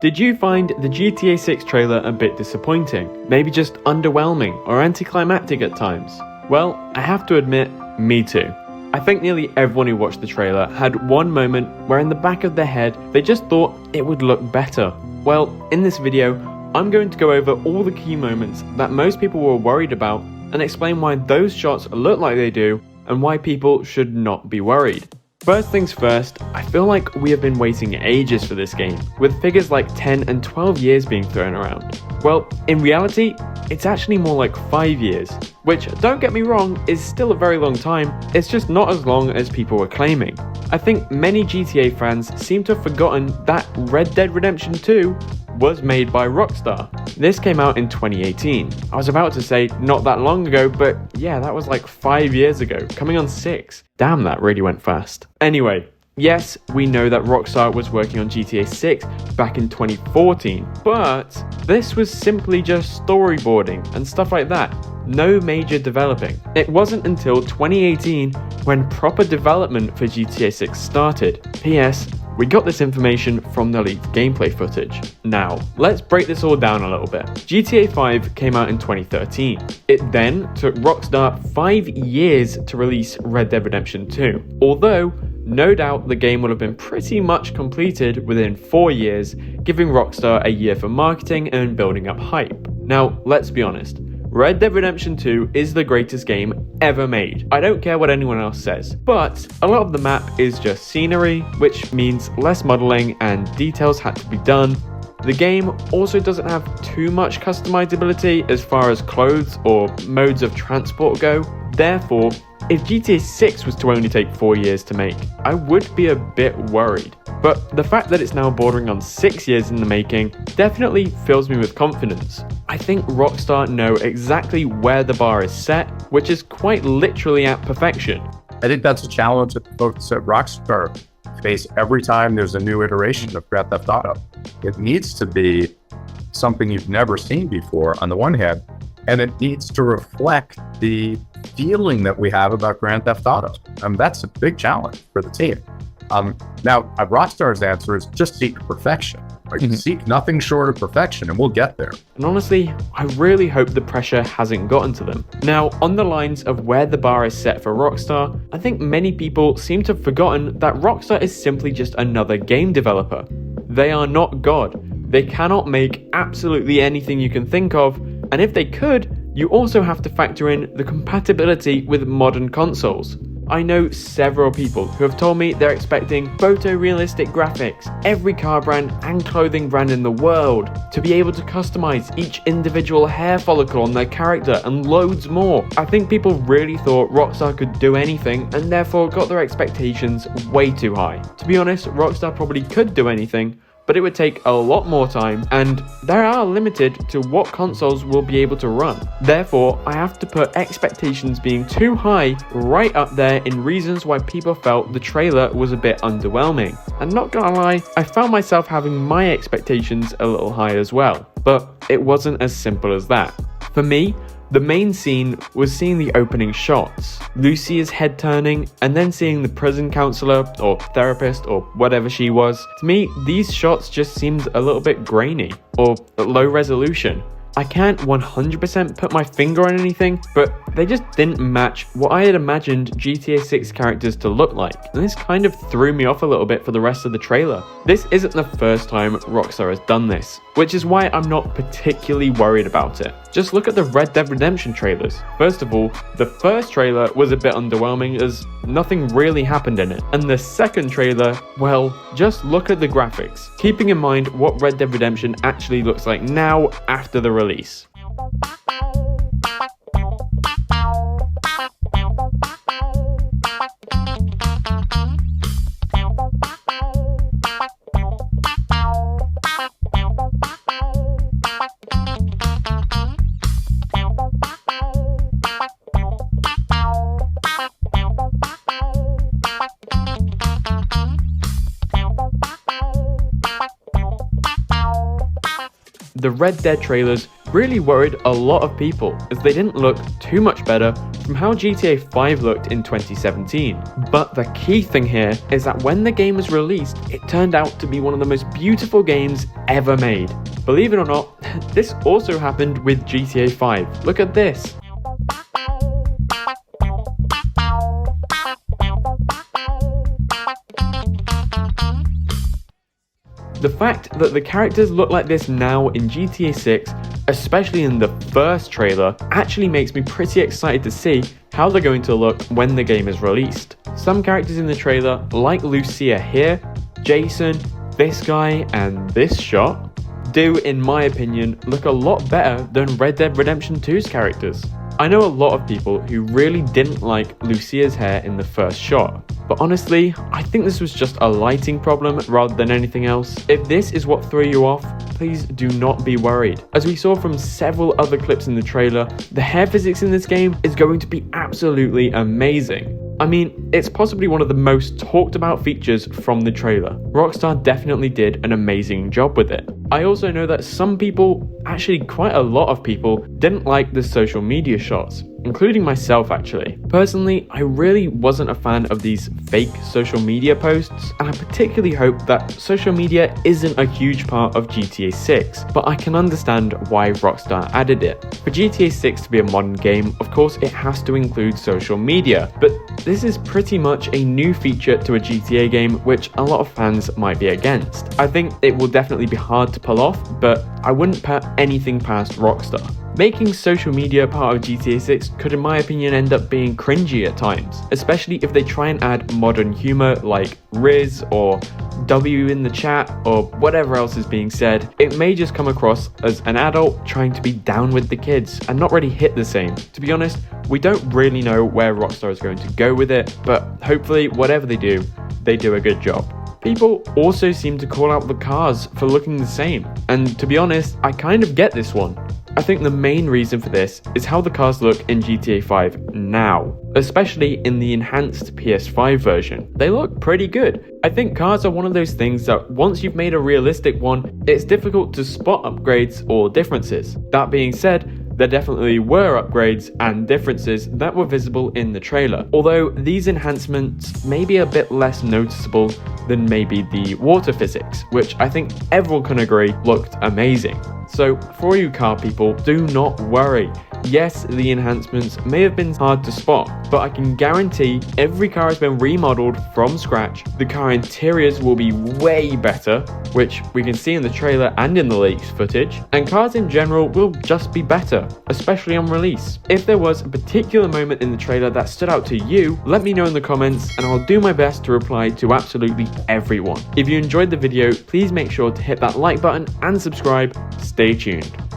Did you find the GTA 6 trailer a bit disappointing? Maybe just underwhelming or anticlimactic at times? Well, I have to admit, me too. I think nearly everyone who watched the trailer had one moment where in the back of their head they just thought it would look better. Well, in this video, I'm going to go over all the key moments that most people were worried about and explain why those shots look like they do and why people should not be worried. First things first, I feel like we have been waiting ages for this game, with figures like 10 and 12 years being thrown around. Well, in reality, it's actually more like 5 years, which, don't get me wrong, is still a very long time, it's just not as long as people were claiming. I think many GTA fans seem to have forgotten that Red Dead Redemption 2 was made by Rockstar. This came out in 2018. I was about to say not that long ago, but yeah, that was like 5 years ago, coming on 6. Damn, that really went fast. Anyway, yes, we know that Rockstar was working on GTA 6 back in 2014, but this was simply just storyboarding and stuff like that. No major developing. It wasn't until 2018 when proper development for GTA 6 started. P.S. We got this information from the leaked gameplay footage. Now, let's break this all down a little bit. GTA 5 came out in 2013. It then took Rockstar 5 years to release Red Dead Redemption 2. Although, no doubt the game would have been pretty much completed within 4 years, giving Rockstar a year for marketing and building up hype. Now, let's be honest. Red Dead Redemption 2 is the greatest game ever made. I don't care what anyone else says, but a lot of the map is just scenery, which means less modeling and details had to be done. The game also doesn't have too much customizability as far as clothes or modes of transport go. Therefore, if GTA 6 was to only take 4 years to make, I would be a bit worried. But the fact that it's now bordering on 6 years in the making definitely fills me with confidence. I think Rockstar know exactly where the bar is set, which is quite literally at perfection. I think that's a challenge that folks at Rockstar face every time there's a new iteration of Grand Theft Auto. It needs to be something you've never seen before on the one hand, and it needs to reflect the feeling that we have about Grand Theft Auto. That's a big challenge for the team. Now, Rockstar's answer is just seek perfection. Seek nothing short of perfection, and we'll get there. And honestly, I really hope the pressure hasn't gotten to them. Now, on the lines of where the bar is set for Rockstar, I think many people seem to have forgotten that Rockstar is simply just another game developer. They are not God. They cannot make absolutely anything you can think of, and if they could, you also have to factor in the compatibility with modern consoles. I know several people who have told me they're expecting photorealistic graphics, every car brand and clothing brand in the world, to be able to customize each individual hair follicle on their character and loads more. I think people really thought Rockstar could do anything and therefore got their expectations way too high. To be honest, Rockstar probably could do anything, but it would take a lot more time, and they are limited to what consoles will be able to run. Therefore, I have to put expectations being too high right up there in reasons why people felt the trailer was a bit underwhelming. And not gonna lie, I found myself having my expectations a little high as well, but it wasn't as simple as that. For me, the main scene was seeing the opening shots, Lucia's head turning, and then seeing the prison counselor, or therapist, or whatever she was. To me, these shots just seemed a little bit grainy, or low resolution. I can't 100% put my finger on anything, but they just didn't match what I had imagined GTA 6 characters to look like, and this kind of threw me off a little bit for the rest of the trailer. This isn't the first time Rockstar has done this, which is why I'm not particularly worried about it. Just look at the Red Dead Redemption trailers. First of all, the first trailer was a bit underwhelming as nothing really happened in it, and the second trailer, well, just look at the graphics, keeping in mind what Red Dead Redemption actually looks like now after the release. The Red Dead trailers really worried a lot of people as they didn't look too much better from how GTA 5 looked in 2017. But the key thing here is that when the game was released, it turned out to be one of the most beautiful games ever made. Believe it or not, this also happened with GTA 5. Look at this. The fact that the characters look like this now in GTA 6, especially in the first trailer, actually makes me pretty excited to see how they're going to look when the game is released. Some characters in the trailer, like Lucia here, Jason, this guy, and this shot, do, in my opinion, look a lot better than Red Dead Redemption 2's characters. I know a lot of people who really didn't like Lucia's hair in the first shot, but honestly, I think this was just a lighting problem rather than anything else. If this is what threw you off, please do not be worried. As we saw from several other clips in the trailer, the hair physics in this game is going to be absolutely amazing. I mean, it's possibly one of the most talked about features from the trailer. Rockstar definitely did an amazing job with it. I also know that some people, actually quite a lot of people, didn't like the social media shots, including myself actually. Personally, I really wasn't a fan of these fake social media posts, and I particularly hope that social media isn't a huge part of GTA 6, but I can understand why Rockstar added it. For GTA 6 to be a modern game, of course it has to include social media, but this is pretty much a new feature to a GTA game which a lot of fans might be against. I think it will definitely be hard to pull off, but I wouldn't put anything past Rockstar. Making social media part of GTA 6 could in my opinion end up being cringy at times, especially if they try and add modern humor like Riz or W in the chat or whatever else is being said. It may just come across as an adult trying to be down with the kids and not really hit the same. To be honest, we don't really know where Rockstar is going to go with it, but hopefully whatever they do a good job. People also seem to call out the cars for looking the same, and to be honest, I kind of get this one. I think the main reason for this is how the cars look in GTA 5 now, especially in the enhanced PS5 version. They look pretty good. I think cars are one of those things that once you've made a realistic one, it's difficult to spot upgrades or differences. That being said, there definitely were upgrades and differences that were visible in the trailer, although these enhancements may be a bit less noticeable than maybe the water physics, which I think everyone can agree looked amazing. So for you car people, do not worry. Yes, the enhancements may have been hard to spot, but I can guarantee every car has been remodeled from scratch. The car interiors will be way better, which we can see in the trailer and in the leaked footage, and cars in general will just be better, especially on release. If there was a particular moment in the trailer that stood out to you, let me know in the comments and I'll do my best to reply to absolutely everyone. If you enjoyed the video, please make sure to hit that like button and subscribe. Stay tuned.